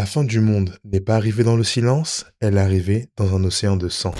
La fin du monde n'est pas arrivée dans le silence, elle est arrivée dans un océan de sang.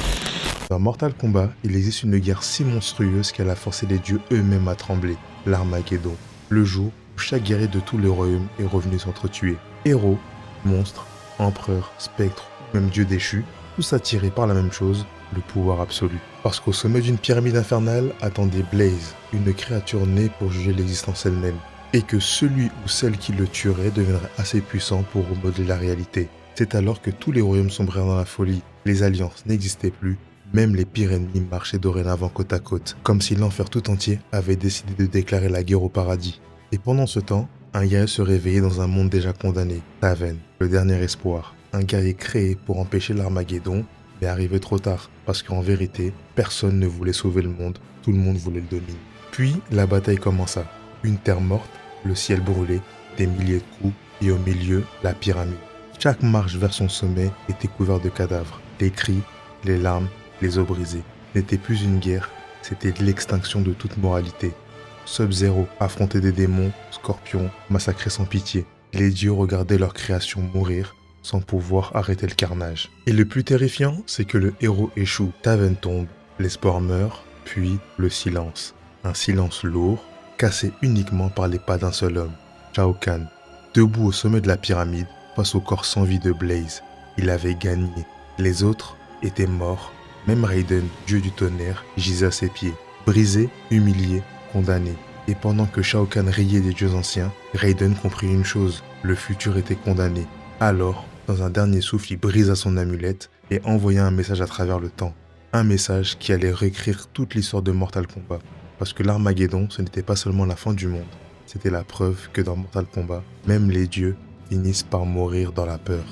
Dans Mortal Kombat, il existe une guerre si monstrueuse qu'elle a forcé les dieux eux-mêmes à trembler, l'Armageddon, le jour où chaque guerrier de tous les royaumes est revenu s'entretuer. Héros, monstres, empereurs, spectres, ou même dieux déchus, tous attirés par la même chose, le pouvoir absolu. Parce qu'au sommet d'une pyramide infernale attendait Blaze, une créature née pour juger l'existence elle-même, et que celui ou celle qui le tuerait deviendrait assez puissant pour remodeler la réalité. C'est alors que tous les royaumes sombrèrent dans la folie, les alliances n'existaient plus, même les pires ennemis marchaient dorénavant côte à côte, comme si l'enfer tout entier avait décidé de déclarer la guerre au paradis. Et pendant ce temps, un guerrier se réveillait dans un monde déjà condamné, Taven, le dernier espoir. Un guerrier créé pour empêcher l'Armageddon, mais arrivé trop tard, parce qu'en vérité, personne ne voulait sauver le monde, tout le monde voulait le dominer. Puis, la bataille commença. Une terre morte, le ciel brûlé, des milliers de coups, et au milieu, la pyramide. Chaque marche vers son sommet était couverte de cadavres. Les cris, les larmes, les os brisés. N'était plus une guerre, c'était l'extinction de toute moralité. Sub-Zero affrontait des démons, scorpions, massacrés sans pitié. Les dieux regardaient leur création mourir, sans pouvoir arrêter le carnage. Et le plus terrifiant, c'est que le héros échoue. Taven tombe, l'espoir meurt, puis le silence. Un silence lourd, cassé uniquement par les pas d'un seul homme, Shao Kahn, debout au sommet de la pyramide, face au corps sans vie de Blaze. Il avait gagné. Les autres étaient morts. Même Raiden, dieu du tonnerre, gisait à ses pieds, brisé, humilié, condamné. Et pendant que Shao Kahn riait des dieux anciens, Raiden comprit une chose, le futur était condamné. Alors, dans un dernier souffle, il brisa son amulette et envoya un message à travers le temps. Un message qui allait réécrire toute l'histoire de Mortal Kombat. Parce que l'Armageddon, ce n'était pas seulement la fin du monde, c'était la preuve que dans Mortal Kombat, même les dieux finissent par mourir dans la peur.